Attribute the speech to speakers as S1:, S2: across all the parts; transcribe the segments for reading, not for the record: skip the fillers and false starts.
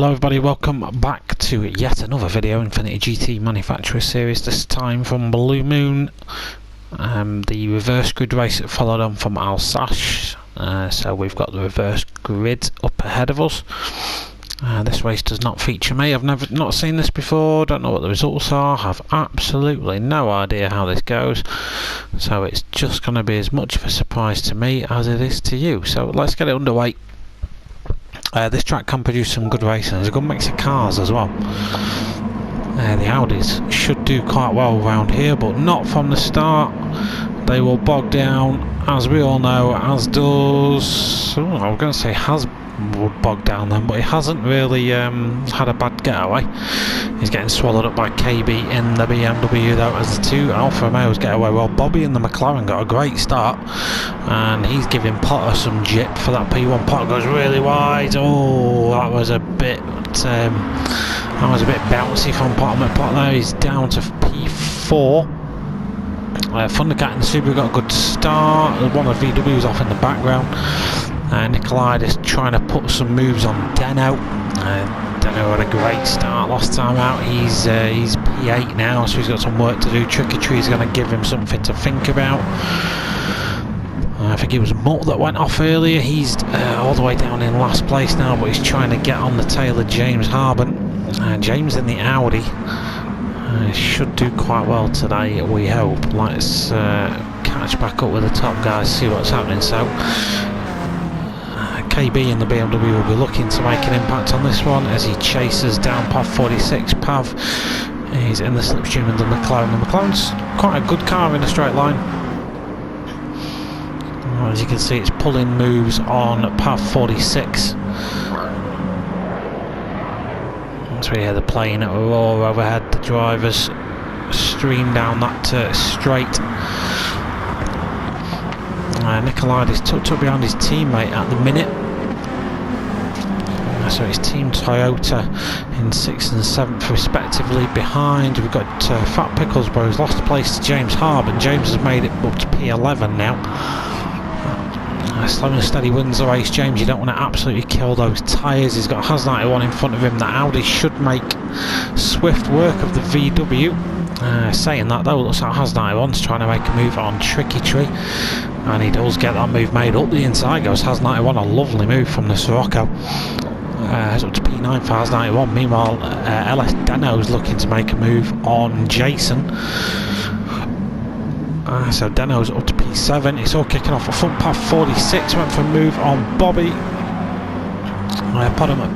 S1: Hello everybody, welcome back to yet another video, Infinity GT Manufacturer Series, this time from Blue Moon, the reverse grid race that followed on from Alsace. So we've got the reverse grid up ahead of us. This race does not feature me. I've not seen this before, don't know what the results are, have absolutely no idea how this goes, so it's just going to be as much of a surprise to me as it is to you. So let's get it underway. This track can produce some good racing. There's a good mix of cars as well. The Audis should do quite well around here, but not from the start. They will bog down, as we all know, as does... I was going to say has would bog down then, but he hasn't really had a bad getaway. He's getting swallowed up by KB in the BMW though, as the two Alfa Romeos get away well. Bobby in the McLaren got a great start, and he's giving Potter some jip for that P1. Potter goes really wide. Oh, that was a bit bouncy from Potter. Potter there, he's down to P4. Thundercat in the Subaru got a good start. One of the VWs off in the background. Nikolaitis trying to put some moves on Deno. Deno had a great start last time out. He's P8 now, so he's got some work to do. Tricky Tree's going to give him something to think about. I think it was Mutt that went off earlier. He's all the way down in last place now, but he's trying to get on the tail of James Harben. James in the Audi should do quite well today, we hope. Let's catch back up with the top guys, see what's happening. So KB in the BMW will be looking to make an impact on this one as he chases down Pav 46. Pav is in the slipstream of the McLaren. The McLaren's quite a good car in a straight line. As you can see, it's pulling moves on Pav 46. So we hear the plane roar overhead. The drivers stream down that straight. Nikolaitis tucked up behind his teammate at the minute. So it's Team Toyota in 6th and 7th respectively. Behind we've got Fat Picklesborough, who's lost place to James Harben. James has made it up to P11 now. Slow and steady wins the race. James, you don't want to absolutely kill those tyres. He's got Has 91 in front of him. The Audi should make swift work of the VW. Saying that though, it looks like Has 91's trying to make a move on Tricky Tree, and he does get that move made. Up the inside goes Has 91, a lovely move from the Sirocco. It's up to P9 for Has 91. Meanwhile, LS Deno's looking to make a move on Jason. So Deno's up to P7. It's all kicking off. A front Pav 46 went for a move on Bobby.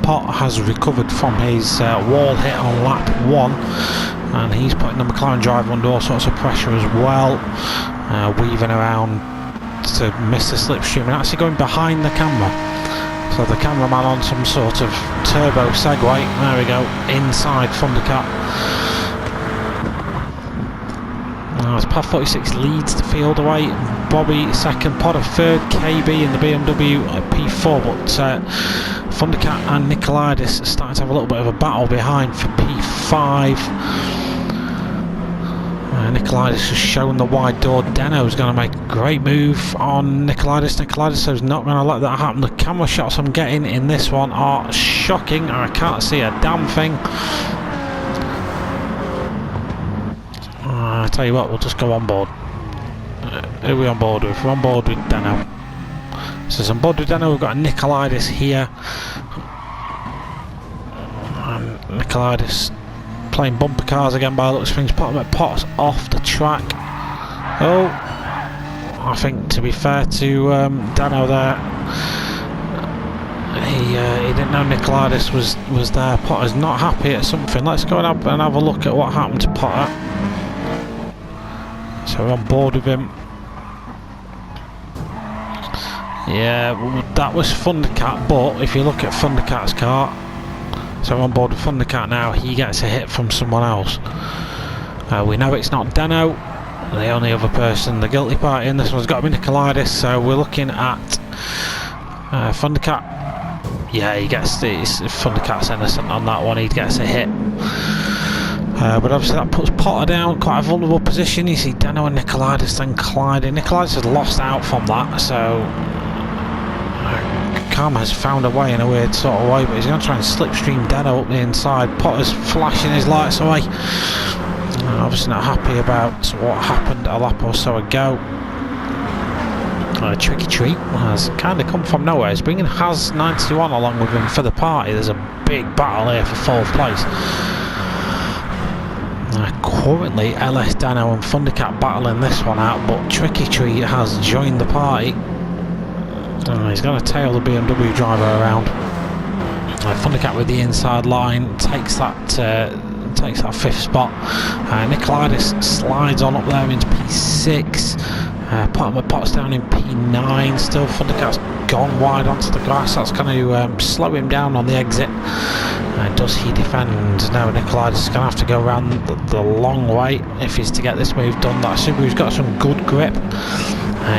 S1: Pot has recovered from his wall hit on lap 1, and he's putting the McLaren driver under all sorts of pressure as well, weaving around to miss the slipstream and actually going behind the camera. So the cameraman on some sort of turbo Segway. There we go, inside Thundercat. As Pav 46 leads the field away, Bobby second, Potter third, KB in the BMW at P4, but Thundercat and Nikolaitis are starting to have a little bit of a battle behind for P5. Nikolaitis has shown the wide door. Deno's going to make a great move on Nikolaitis. Nikolaitis is not going to let that happen. The camera shots I'm getting in this one are shocking. I can't see a damn thing. I tell you what, we'll just go on board. Who are we on board with? We're on board with Deno. So it's on board with Deno. We've got a Nikolaitis here. Nikolaitis playing bumper cars again by the looks of things. Potter's off the track. Oh, I think to be fair to Deno there, he didn't know Nikolaitis was there. Potter's not happy at something. Let's go and have a look at what happened to Potter. So we're on board with him. Yeah, that was Thundercat, but if you look at Thundercat's car, so we're on board with Thundercat now, he gets a hit from someone else. We know it's not Deno, the only other person, the guilty party in this one's got to be Nikolaitis, so we're looking at Thundercat. Yeah, he gets this. Thundercat's innocent on that one, he gets a hit. But obviously that puts Potter down, quite a vulnerable position. You see Deno and Nikolaitis then colliding. Nikolaitis has lost out from that, so Karma has found a way in a weird sort of way, but he's going to try and slipstream Deno up the inside. Potter's flashing his lights away. Obviously not happy about what happened a lap or so ago. Tricky Treat has kind of come from nowhere. He's bringing Haz 91 along with him for the party. There's a big battle here for 4th place. Currently LS Dano and Thundercat battling this one out, but Tricky Treat has joined the party. He's going to tail the BMW driver around. Thundercat with the inside line takes that 5th spot. Nicolaitis slides on up there into P6. Pot's down in P9 still. Thundercat's gone wide onto the grass. That's going to slow him down on the exit. Does he defend? No, Nicolaitis is going to have to go around the long way if he's to get this move done. That Subaru's got some good grip.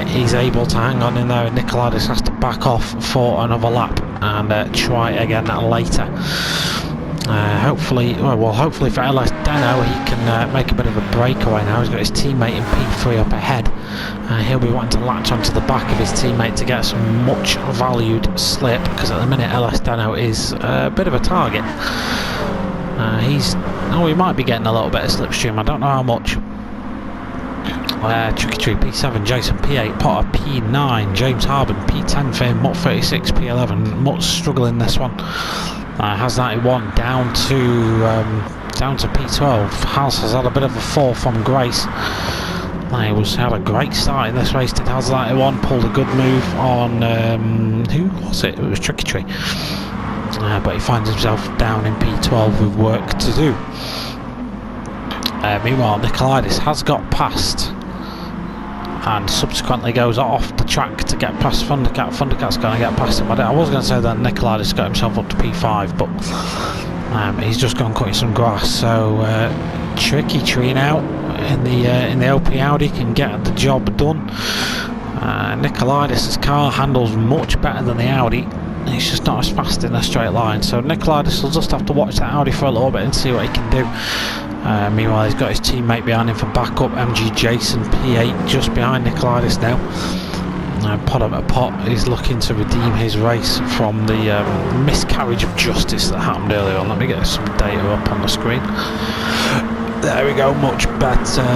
S1: He's able to hang on in there, and Nicolaitis has to back off for another lap and try again later. Hopefully for LS Deno he can make a bit of a breakaway now. He's got his teammate in P3 up ahead. He'll be wanting to latch onto the back of his teammate to get some much valued slip, because at the minute LS Deno is a bit of a target. He might be getting a little bit of slipstream, I don't know how much. Tricky Tree P7, Jason P8, Potter P9, James Harbin P10 for him, Mutt 36 P11. Mutt's struggling this one. Haz 91 down to P12. Haz has had a bit of a fall from Grace. He had a great start in this race. Did Haz 91, pulled a good move on who was it? It was Tricky Tree. But he finds himself down in P12 with work to do. Meanwhile, Nicolaitis has got past and subsequently goes off the track to get past Thundercat. Thundercat's going to get past him. I was going to say that Nicolaitis got himself up to P5, but he's just gone cutting some grass. So Tricky Tree now in the OP Audi can get the job done. Nicolaitis' car handles much better than the Audi. He's just not as fast in a straight line, so Nicolaitis will just have to watch that Audi for a little bit and see what he can do. Meanwhile, he's got his teammate behind him for backup, MG Jason P8 just behind Nicolaitis now. Pot is looking to redeem his race from the miscarriage of justice that happened earlier on. Let me get some data up on the screen. There we go, much better.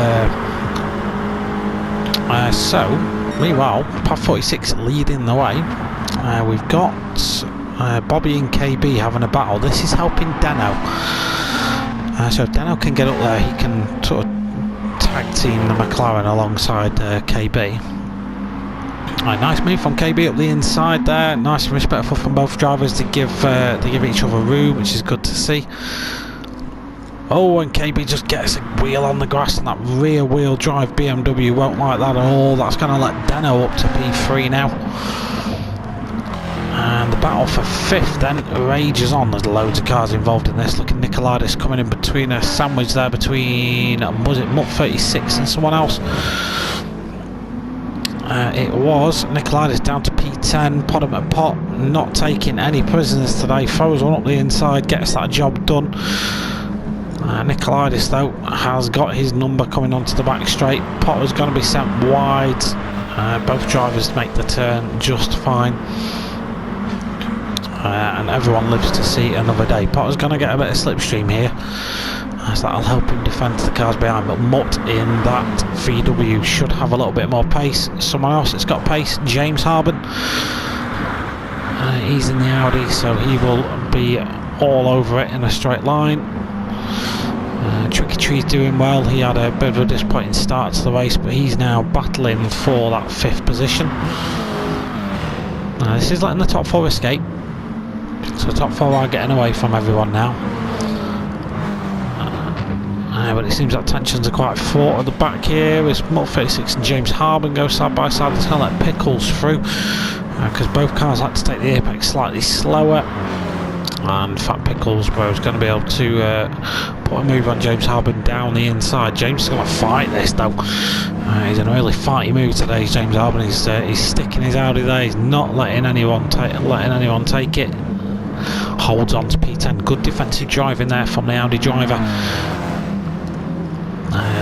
S1: So, meanwhile, Path 46 leading the way. We've got Bobby and KB having a battle. This is helping Deno. So if Deno can get up there, he can sort of tag team the McLaren alongside KB. Nice move from KB up the inside there. Nice and respectful from both drivers to give each other room, which is good to see. Oh, and KB just gets a wheel on the grass, and that rear wheel drive BMW won't like that at all. That's going to let Deno up to P3 now. And the battle for 5th then rages on. There's loads of cars involved in this. Look at Nicolaitis coming in between a sandwich there between, was it Mutt 36 and someone else? It was Nicolaitis down to P10. Pot not taking any prisoners today. Throws one up the inside, gets that job done. Nicolaitis though has got his number coming onto the back straight. Potter's going to be sent wide. Both drivers make the turn just fine. And everyone lives to see another day. Potter's going to get a bit of slipstream here, so that'll help him defend the cars behind, but Mutt in that VW should have a little bit more pace. Someone else that's got pace, James Harbin. He's in the Audi, so he will be all over it in a straight line. Tricky Tree's doing well. He had a bit of a disappointing start to the race, but he's now battling for that 5th position. This is letting the top 4 escape. So top 4 are getting away from everyone now. But it seems that tensions are quite fraught at the back here. As Mutt 36 and James Harbin go side by side, it's going to let Pickles through, because both cars like to take the apex slightly slower. And Fat Pickles is going to be able to put a move on James Harbin down the inside. James is going to fight this though. He's in a really fighty mood today, James Harbin. He's sticking his Audi there. He's not letting anyone take it. Holds on to P10. Good defensive driving there from the Audi driver.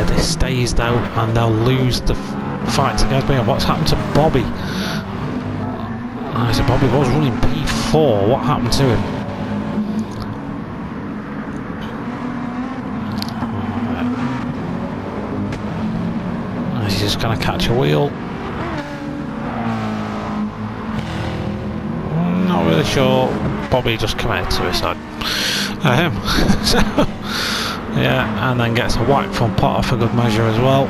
S1: This stays though, and they'll lose the fight to go. What's happened to Bobby? So Bobby was running P4. What happened to him? He's just going to catch a wheel. Not really sure. Bobby just committed suicide. So, yeah, and then gets a whack from Potter for good measure as well.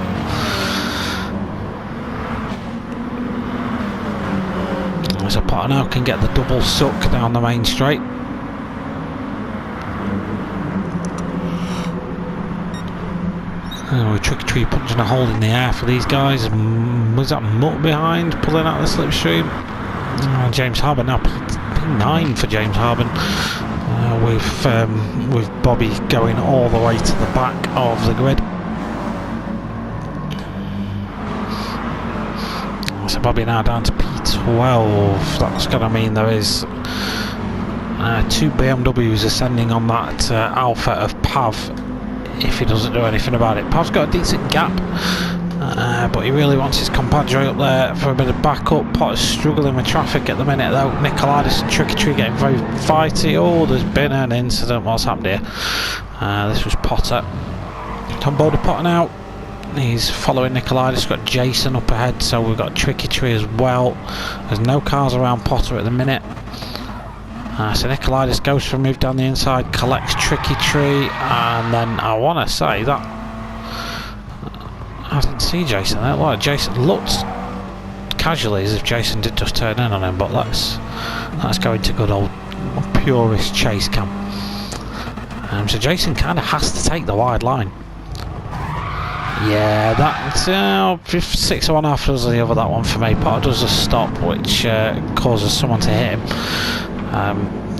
S1: So Potter now can get the double suck down the main straight. Oh, Tricky Tree punching a hole in the air for these guys. Was that Mutt behind pulling out the slipstream? James Harben now P9 for James Harben, with Bobby going all the way to the back of the grid. So Bobby now down to P12. That's going to mean there is 2 BMWs ascending on that Alpha of Pav if he doesn't do anything about it. Pav's got a decent gap, but he really wants his compadre up there for a bit of backup. Potter's struggling with traffic at the minute though. Nicolaitis and Tricky Tree getting very fighty. Oh, there's been an incident. What's happened here? This was Potter. Tom Boulder Potter now. He's following Nicolaitis. Got Jason up ahead, so we've got Tricky Tree as well. There's no cars around Potter at the minute. So Nicolaitis goes for a move down the inside, collects Tricky Tree, and then I want to say that I didn't see Jason there. Like Jason looked casually as if Jason did just turn in on him, but let's go into good old purist chase cam. So Jason kind of has to take the wide line. Yeah, that's 6.5 does the other, that one for me. Potter does a stop, which causes someone to hit him.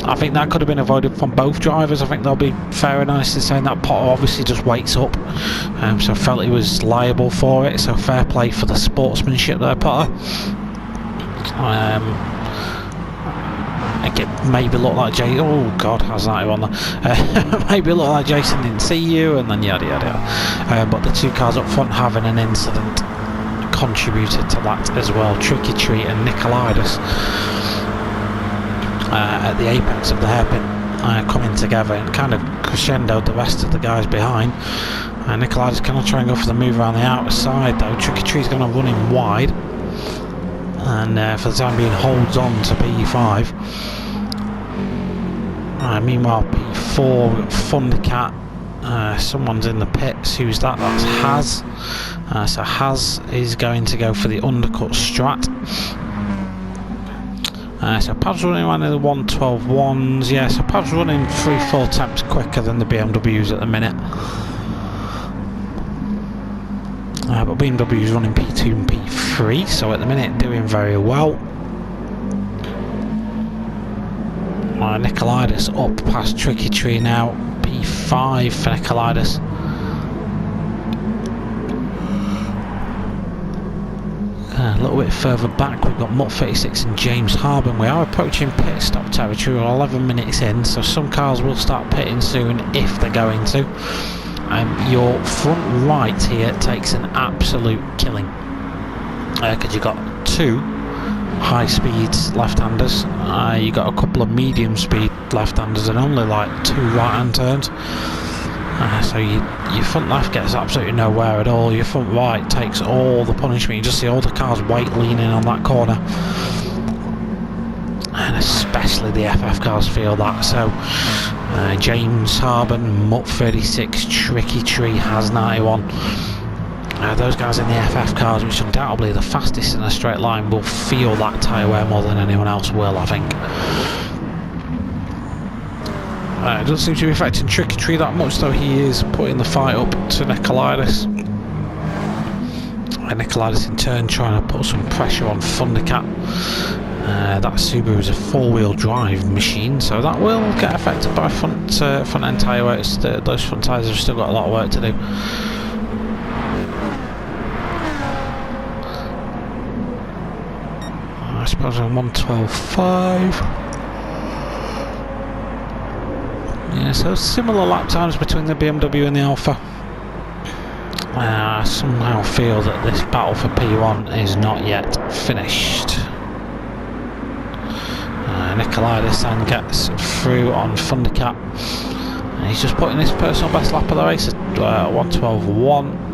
S1: I think that could have been avoided from both drivers. I think they'll be fair and honest in saying that Potter obviously just waits up, so felt he was liable for it, so fair play for the sportsmanship there, Potter. It maybe looked like Jason, oh god, how's that on there? Maybe looked like Jason didn't see you, and then yada yada yada. But the two cars up front having an incident contributed to that as well. Tricky Tree and Nicolaitis at the apex of the hairpin coming together and kind of crescendoed the rest of the guys behind. Nicolaitis cannot try and go for the move around the outside though. Tricky Tree's going to run him wide, and for the time being holds on to P5. Meanwhile P4 we've got Thundercat. Someone's in the pits. Who's that? That's Haz. So Haz is going to go for the undercut strat. So Pav's running around in the 1:12.1s. Yeah, so Pav's running 3-4 temps quicker than the BMWs at the minute. But BMW's running P2 and P3, so at the minute doing very well. Nicolaitis up past Tricky Tree now. P5 for Nicolaitis. A little bit further back we've got Mutt 36 and James Harben. We are approaching pit stop territory. We're 11 minutes in, so some cars will start pitting soon if they're going to. Your front right here takes an absolute killing, because you've got 2 high speed left-handers, you got a couple of medium speed left-handers, and only like 2 right-hand turns. So your front left gets absolutely nowhere at all. Your front right takes all the punishment. You just see all the cars weight leaning on that corner, and especially the FF cars feel that. So James Harben, Mutt 36, Tricky Tree, Haz 91. Those guys in the FF cars, which undoubtedly are the fastest in a straight line, will feel that tyre wear more than anyone else will, I think. It doesn't seem to be affecting Tricky Tree that much, though. He is putting the fight up to Nicolaitis. And Nicolaitis in turn trying to put some pressure on Thundercat. That Subaru is a 4-wheel drive machine, so that will get affected by front end tyre wear. Those front tyres have still got a lot of work to do. I suppose I'm 1:12.5. Yeah, so similar lap times between the BMW and the Alpha. I somehow feel that this battle for P1 is not yet finished. Nicolaitis and gets through on Thundercat. And he's just putting his personal best lap of the race at 1:12.1.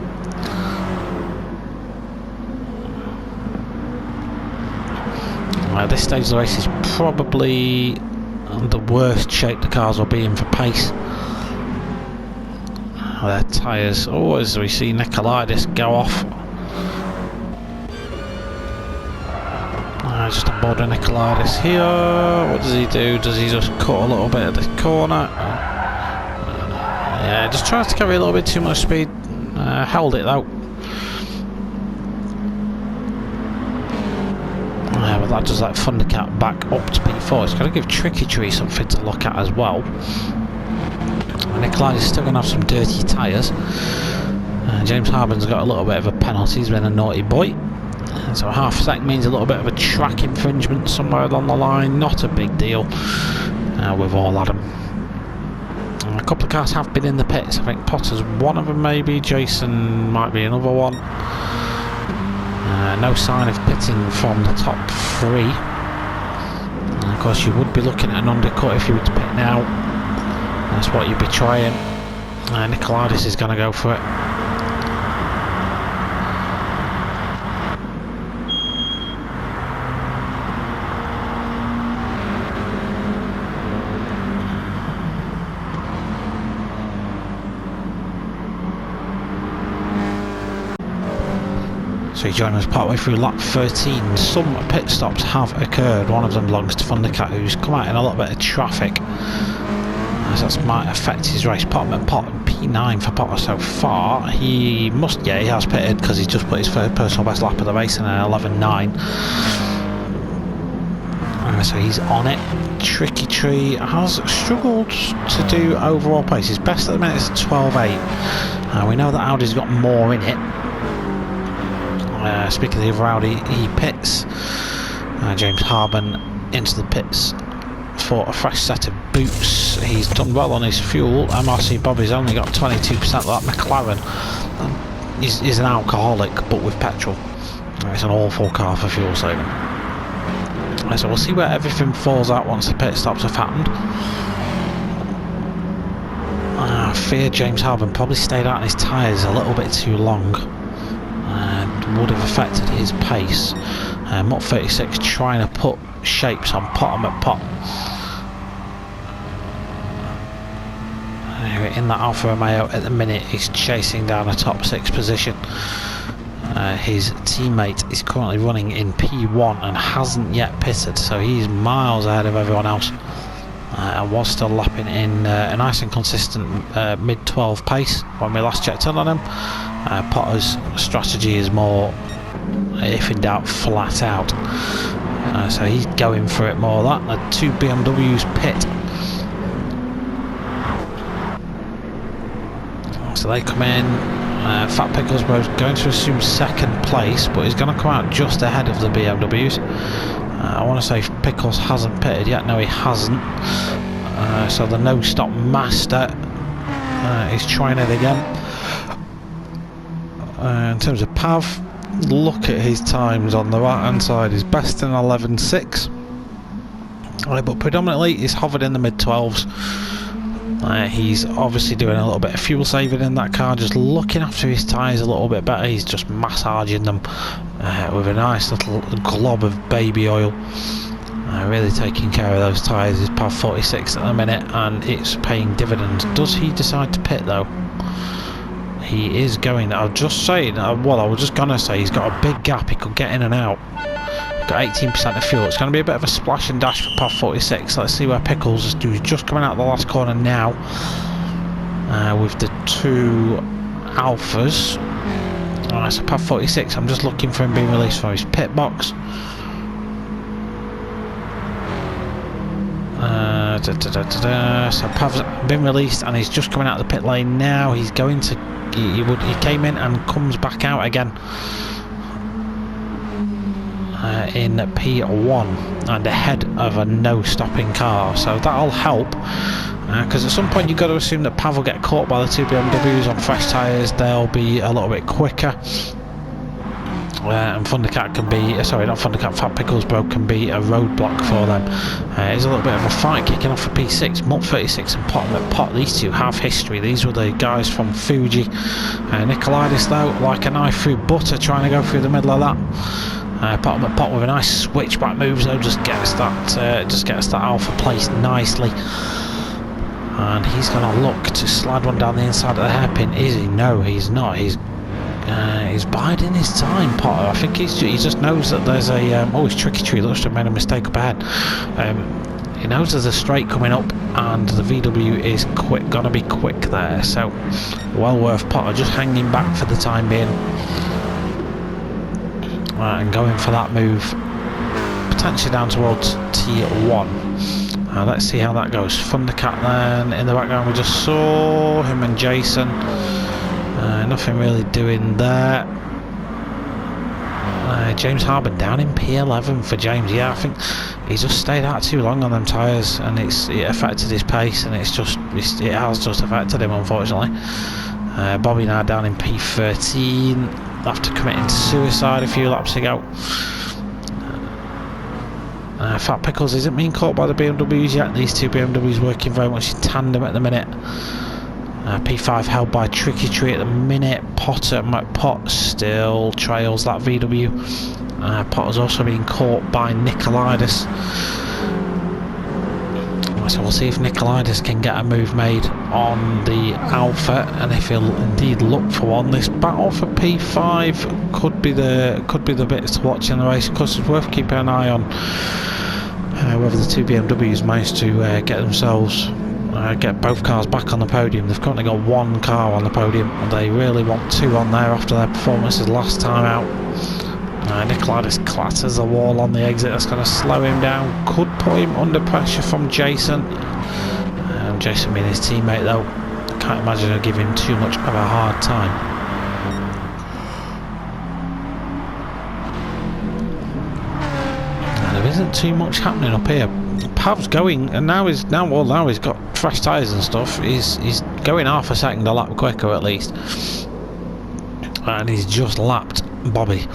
S1: At this stage of the race is probably the worst shape the cars will be in for pace. Their tyres, oh, as we see Nicolaitis go off. Just on board of Nicolaitis here. What does he do? Does he just cut a little bit at the corner? Yeah, just tries to carry a little bit too much speed. Held it though. But that does that Thundercat back up to P4. It's got to give Tricky Tree something to look at as well. Nicolaitis is still going to have some dirty tyres. James Harben's got a little bit of a penalty. He's been a naughty boy. So half a sec means a little bit of a track infringement somewhere along the line. Not a big deal. We've all had them. A couple of cars have been in the pits. I think Potter's one of them maybe. Jason might be another one. No sign of pitting from the top three. And of course you would be looking at an undercut if you were to pit now. That's what you'd be trying. Nicolaitis is going to go for it. So he's joining us partway through lap 13. Some pit stops have occurred. One of them belongs to Thundercat, who's come out in a little bit of traffic. So that might affect his race. Potman Pot, P9 for Potter so far. He must, yeah, he has pitted because he's just put his first personal best lap of the race in an 11.9. So he's on it. Tricky Tree has struggled to do overall pace. His best at the minute is 12.8. We know that Audi's got more in it. Speaking of the other Audi, he pits. James Harben into the pits for a fresh set of boots. He's done well on his fuel. MRC Bobby's only got 22% of that. McLaren is an alcoholic, but with petrol. It's an awful car for fuel saving. So we'll see where everything falls out once the pit stops have happened. I fear James Harben probably stayed out on his tyres a little bit too long. Would have affected his pace. Mott 36 trying to put shapes on Potter Pot. In that Alfa Romeo at the minute, he's chasing down a top 6 position. His teammate is currently running in P1 and hasn't yet pitted, so he's miles ahead of everyone else. And was still lapping in a nice and consistent mid-12 pace when we last checked in on him. Potter's strategy is more, if in doubt, flat out. So he's going for it more. That the two BMWs pit. So they come in. Fat Pickles was going to assume second place, but he's going to come out just ahead of the BMWs. I want to say Pickles hasn't pitted yet. No, he hasn't. So the no-stop master is trying it again. In terms of Pav, look at his times on the right hand side. He's best in 11.6, but predominantly he's hovered in the mid-12s. He's obviously doing a little bit of fuel saving in that car, just looking after his tyres a little bit better. He's just massaging them with a nice little glob of baby oil. Really taking care of those tyres. He's Pav 46 at the minute, and it's paying dividends. Does he decide to pit though? He is going. I'm just saying, well, I was just gonna say he's got a big gap. He could get in and out. He's got 18% of fuel. It's going to be a bit of a splash and dash for Pav 46. Let's see where Pickles is doing. He's just coming out of the last corner now with the two Alphas. Alright, so Pav 46. I'm just looking for him being released from his pit box. So Pav's been released and he's just coming out of the pit lane now. He's going to. He came in and comes back out again in P1 and ahead of a no-stopping car. So that'll help because at some point you've got to assume that Pav will get caught by the two BMWs on fresh tyres. They'll be a little bit quicker. And Thundercat can be, sorry, not Thundercat, Fat Pickles Bro can be a roadblock for them. There's a little bit of a fight kicking off for P6. Mutt36 and Pot, these two have history. These were the guys from Fuji. Nikolaitis though, like a knife through butter, trying to go through the middle of that. Pot with a nice switchback moves though, just gets that alpha placed nicely. And he's going to look to slide one down the inside of the hairpin. Is he? No, he's not. He's biding his time, Potter. I think he just knows that there's a oh, it's Tricky Tree. Looks to have made a mistake up ahead. He knows there's a straight coming up, and the VW is gonna be quick there. So well worth Potter just hanging back for the time being, and going for that move, potentially down towards T1. Let's see how that goes. Thundercat then in the background. We just saw him and Jason. Nothing really doing there. James Harbin down in P11 for James. Yeah, I think he just stayed out too long on them tyres, and it affected his pace, and it has just affected him, unfortunately. Bobby now down in P13 after committing suicide a few laps ago. Fat Pickles isn't being caught by the BMWs yet. These two BMWs working very much in tandem at the minute. P5 held by Tricky Tree at the minute. Pot still trails that VW. Potter's also being caught by Nikolaitis. So we'll see if Nikolaitis can get a move made on the Alpha, and if he'll indeed look for one. This battle for P5 could be the bits to watch in the race. Of course, it's worth keeping an eye on whether the two BMWs manage to get both cars back on the podium. They've currently got one car on the podium, and they really want two on there after their performances last time out. Nikolaitis clatters the wall on the exit. That's going to slow him down, could put him under pressure from Jason. Jason being his teammate though, I can't imagine he'll give him too much of a hard time. There isn't too much happening up here. Pav's going, and now he's got fresh tyres and stuff. He's going half a second a lap quicker at least, and he's just lapped Bobby.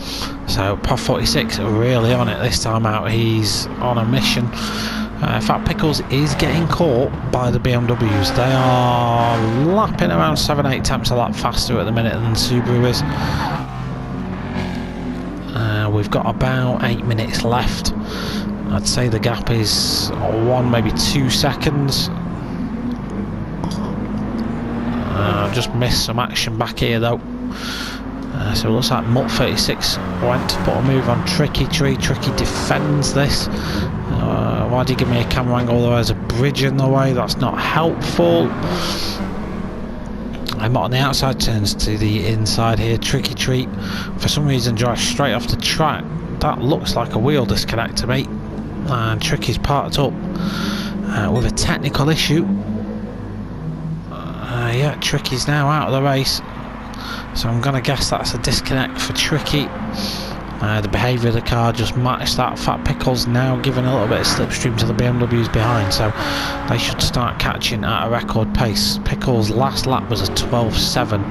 S1: So Pav 46 really on it this time out. He's on a mission. Fat Pickles is getting caught by the BMWs. They are lapping around 7-8 tenths a lap faster at the minute than Subaru is. We've got about 8 minutes left. I'd say the gap is 1, maybe 2 seconds. Just missed some action back here though. So it looks like Mutt36 went to put a move on Tricky Tree. Tricky defends this. Why do you give me a camera angle? There's a bridge in the way. That's not helpful. I'm on the outside, turns to the inside here. Tricky Tree for some reason drives straight off the track. That looks like a wheel disconnect to me. And Tricky's parked up with a technical issue. Yeah, Tricky's now out of the race, so I'm going to guess that's a disconnect for Tricky. The behaviour of the car just matched that. Fat Pickles now giving a little bit of slipstream to the BMWs behind, so they should start catching at a record pace. Pickles' last lap was a 12.7.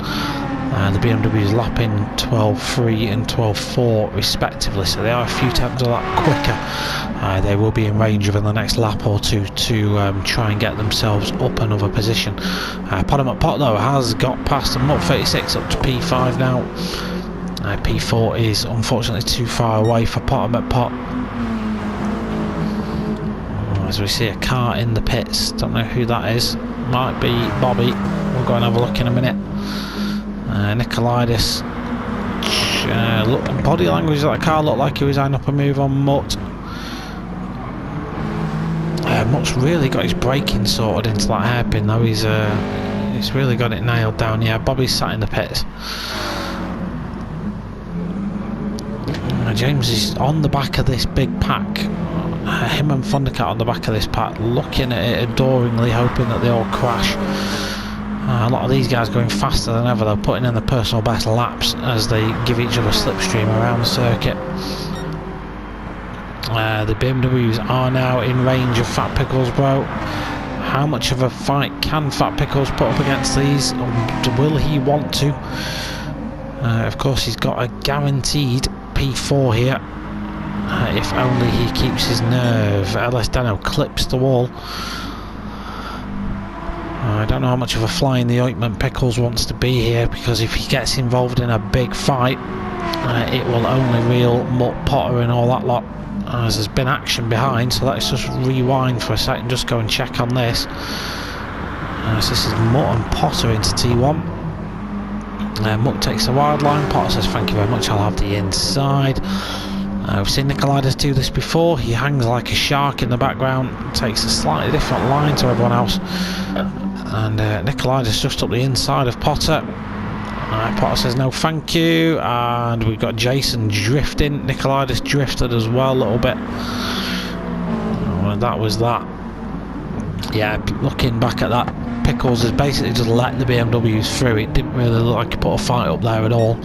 S1: The BMWs lapping 12.3 and 12.4 respectively, so they are a few tenths of that quicker. They will be in range within the next lap or two to try and get themselves up another position. Pot though has got past the Mutt36 up to P5 now. P4 is unfortunately too far away for Pot. As we see a car in the pits, don't know who that is, might be Bobby. We'll go and have a look in a minute. Nikolaitis, look, body language of that car looked like he was eyeing up a move on Mutt. Mutt's really got his braking sorted into that hairpin though. He's really got it nailed down. Yeah, Bobby's sat in the pits. James is on the back of this big pack. Him and Thundercat on the back of this pack, looking at it adoringly, hoping that they all crash. A lot of these guys going faster than ever though, putting in the personal best laps as they give each other slipstream around the circuit. The BMWs are now in range of Fat Pickles Bro. How much of a fight can Fat Pickles put up against these? Will he want to? Of course he's got a guaranteed P4 here. If only he keeps his nerve. LS Dano clips the wall. I don't know how much of a fly in the ointment Pickles wants to be here, because if he gets involved in a big fight, it will only reel Mutt, Potter and all that lot, as there's been action behind. So let's just rewind for a second, just go and check on this. So this is Mutt and Potter into T1. Mutt takes the wide line, Potter says thank you very much, I'll have the inside. We've seen Nicolaides do this before. He hangs like a shark in the background, takes a slightly different line to everyone else, and Nicolaides just up the inside of Potter. Potter says no thank you, and we've got Jason drifting. Nicolaides drifted as well a little bit. That was that. Yeah, looking back at that, Pickles has basically just let the BMWs through. It didn't really look like he put a fight up there at all.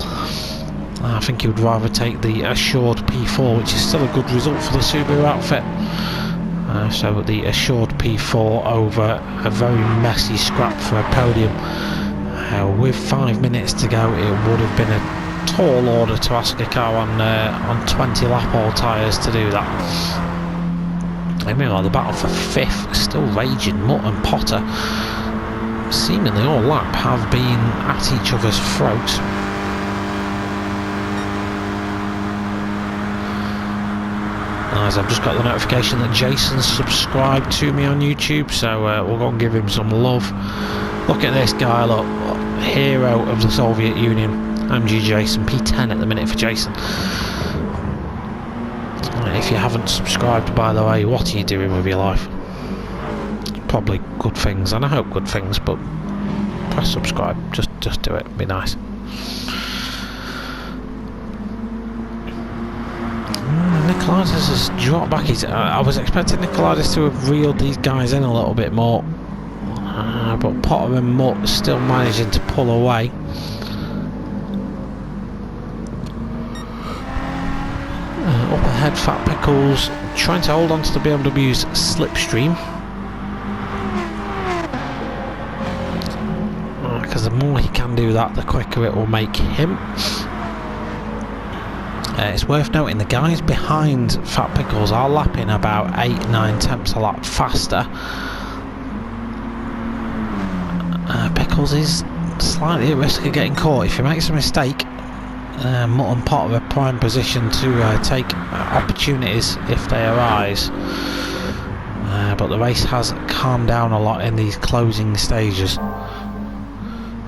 S1: I think he would rather take the assured P4, which is still a good result for the Subaru outfit. So the assured P4 over a very messy scrap for a podium. With 5 minutes to go, it would have been a tall order to ask a car on 20 lap all tyres to do that. And meanwhile, the battle for 5th is still raging. Mutt and Potter, seemingly all lap, have been at each other's throats. As I've just got the notification that Jason's subscribed to me on YouTube, so we'll go and give him some love. Look at this guy, look, hero of the Soviet Union, MG Jason, P10 at the minute for Jason. If you haven't subscribed, by the way, what are you doing with your life? Probably good things, and I hope good things, but press subscribe, just do it, be nice. Nicolaides has dropped back. I was expecting Nicolaides to have reeled these guys in a little bit more, but Potter and Mutt still managing to pull away. Up ahead, Fat Pickles trying to hold on to the BMW's slipstream, because the more he can do that, the quicker it will make him. It's worth noting the guys behind Fat Pickles are lapping about 8-9 tenths a lap faster. Pickles is slightly at risk of getting caught. If he makes a mistake, Mutt and Potter are prime position to take opportunities if they arise. But the race has calmed down a lot in these closing stages.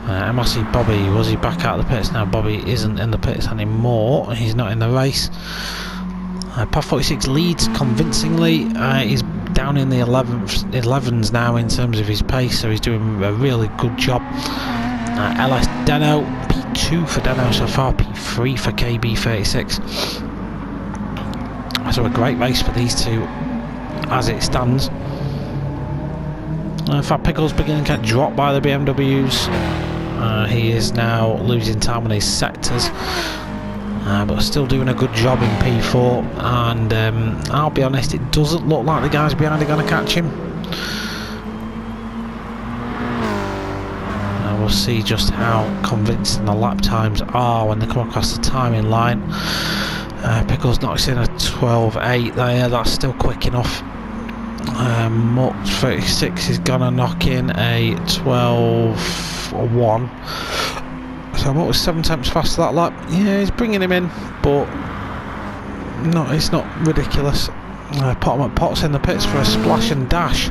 S1: MRC Bobby, was he back out of the pits? Now Bobby isn't in the pits anymore, he's not in the race. Path 46 leads convincingly. He's down in the 11s now in terms of his pace, so he's doing a really good job. LS Deno, P2 for Deno so far, P3 for KB36. So a great race for these two as it stands. Fat Pickles beginning to get dropped by the BMWs. He is now losing time on his sectors, but still doing a good job in P4, and I'll be honest, it doesn't look like the guys behind are going to catch him. We'll see just how convincing the lap times are when they come across the timing line. Pickles knocks in a 12.8 there, that's still quick enough. Mutt 36 is gonna knock in a 12.1, so Mutt was 7 tenths faster that lap. Yeah, he's bringing him in, but no, it's not ridiculous. Pot's in the pits for a splash and dash.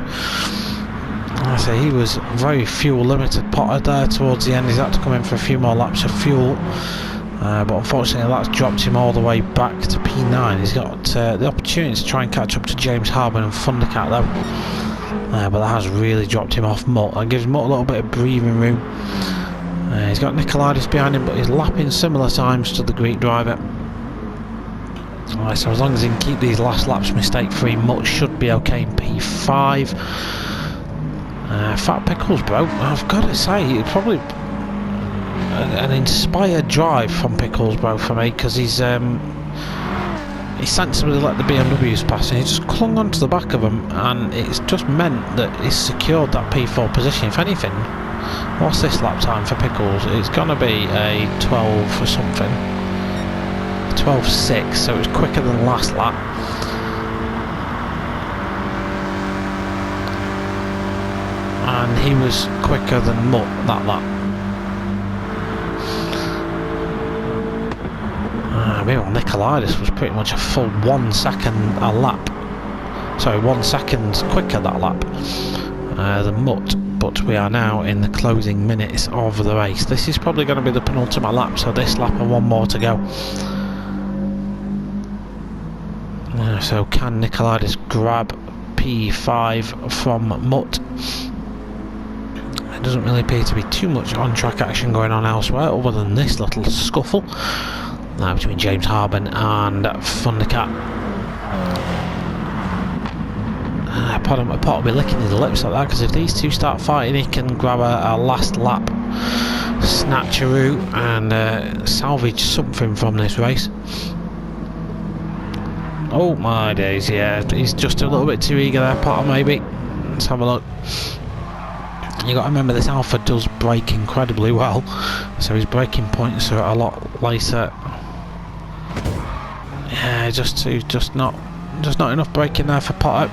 S1: I say he was very fuel limited, Potter, there towards the end. He's had to come in for a few more laps of fuel, but unfortunately that's dropped him all the way back to P9. He's got the opportunity to try and catch up to James Harman and Thundercat though, but that has really dropped him off Mutt. That gives Mutt a little bit of breathing room. He's got Nicolaides behind him, but he's lapping similar times to the Greek driver. So as long as he can keep these last laps mistake free, Mutt should be okay in P5. Fat Pickles, bro, I've got to say, it's probably an inspired drive from Pickles, bro, for me, because he sensibly let the BMWs pass and he just clung onto the back of them, and it's just meant that he's secured that P4 position. If anything, what's this lap time for Pickles? It's going to be a 12 or something. 12.6, so it was quicker than the last lap. And he was quicker than Mutt that lap. Meanwhile, Nicolaitis was pretty much a full 1 second a lap. Sorry, 1 second quicker that lap than Mutt. But we are now in the closing minutes of the race. This is probably going to be the penultimate lap, so this lap and one more to go. So can Nicolaitis grab P5 from Mutt? There doesn't really appear to be too much on-track action going on elsewhere other than this little scuffle between James Harben and Thundercat. Pot will be licking his lips like that, because if these two start fighting, he can grab a last lap snatcheroo and salvage something from this race. Oh my days, yeah, he's just a little bit too eager there, Potter, maybe. Let's have a look. You got to remember, this Alpha does brake incredibly well, so his braking points are a lot later. Yeah, just not enough braking there for Potter.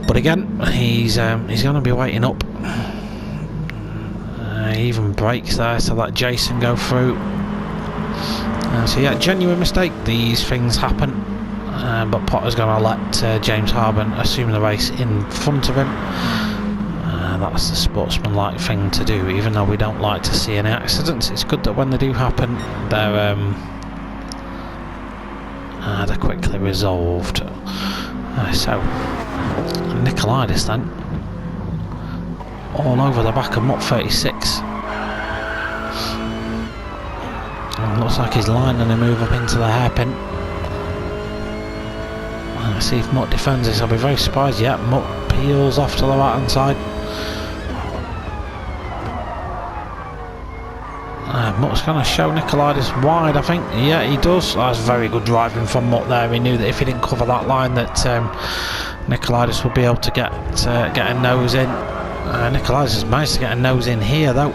S1: But again, he's going to be waiting up. He even brakes there to let Jason go through. So yeah, genuine mistake. These things happen. But Potter's going to let James Harben assume the race in front of him. That's the sportsmanlike thing to do, even though we don't like to see any accidents. It's good that when they do happen, they're quickly resolved. So Nicolaitis then, all over the back of Mutt 36. And looks like he's lining a move up into the hairpin. Let's see if Mutt defends this. I'll be very surprised. Yeah, Mutt peels off to the right hand side. Mutt's going to show Nicolaitis wide, I think. Yeah, he does. That's very good driving from Mutt there. He knew that if he didn't cover that line, that Nicolaitis would be able to get a nose in. Nicolaitis has managed to get a nose in here, though.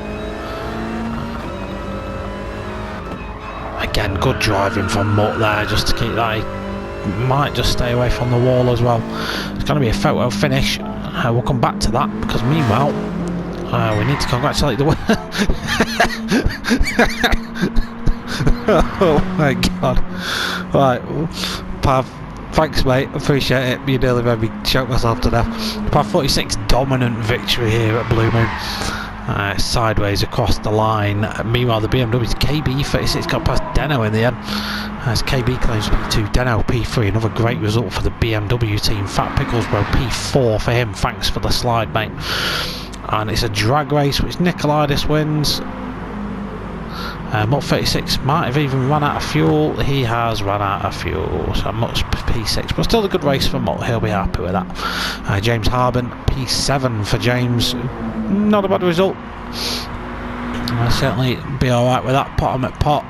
S1: Again, good driving from Mutt there, just to keep that. He might just stay away from the wall as well. It's going to be a photo finish. We'll come back to that, because meanwhile, we need to congratulate the winner. Oh my god. Right, Pav, thanks mate, appreciate it. You nearly made me choke myself to death. Pav 46 dominant victory here at Blue Moon. Sideways across the line. Meanwhile, the BMW's KB36 got past Deno in the end. As KB claims P2, Deno P3. Another great result for the BMW team. Fat Picklesbro P4 for him. Thanks for the slide, mate. And it's a drag race which Nicolaitis wins. Mutt 36 might have even run out of fuel. He has run out of fuel, so Mutt's P6, but still a good race for Mutt. He'll be happy with that. James Harben P7 for James. Not a bad result. I'll certainly be alright with that. Pot him at pot.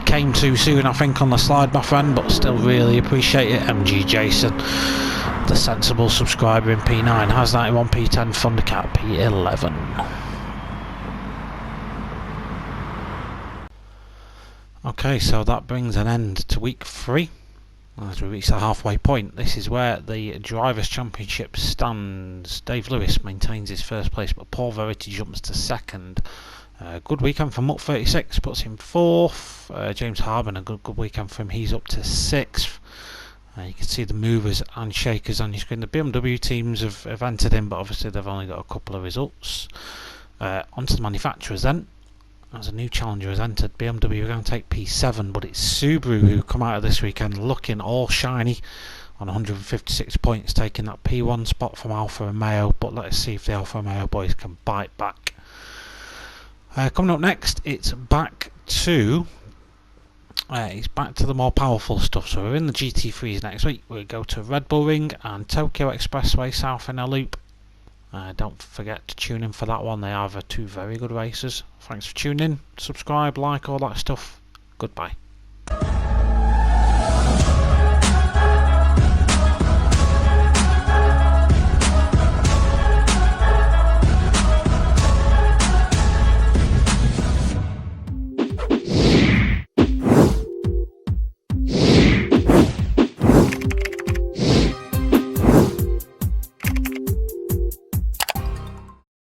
S1: Came too soon, I think, on the slide, my friend, but still really appreciate it. MG Jason, the sensible subscriber in P9, has 91 P10, Thundercat P11. Okay, so that brings an end to week 3 as we reach the halfway point. This is where the Drivers' Championship stands. Dave Lewis maintains his first place, but Paul Verity jumps to second. Good weekend for Mutt 36, puts him 4th. James Harben, a good weekend for him, he's up to 6th. You can see the movers and shakers on your screen. The BMW teams have entered in, but obviously they've only got a couple of results. Onto the manufacturers then. As a new challenger has entered, BMW are going to take P7, but it's Subaru who come out of this weekend looking all shiny on 156 points, taking that P1 spot from Alfa Romeo. But let's see if the Alfa Romeo boys can bite back. Coming up next, it's back to the more powerful stuff. So we're in the GT3s next week. We'll go to Red Bull Ring and Tokyo Expressway South Inner Loop. Don't forget to tune in for that one. They are two very good races. Thanks for tuning in. Subscribe, like, all that stuff. Goodbye.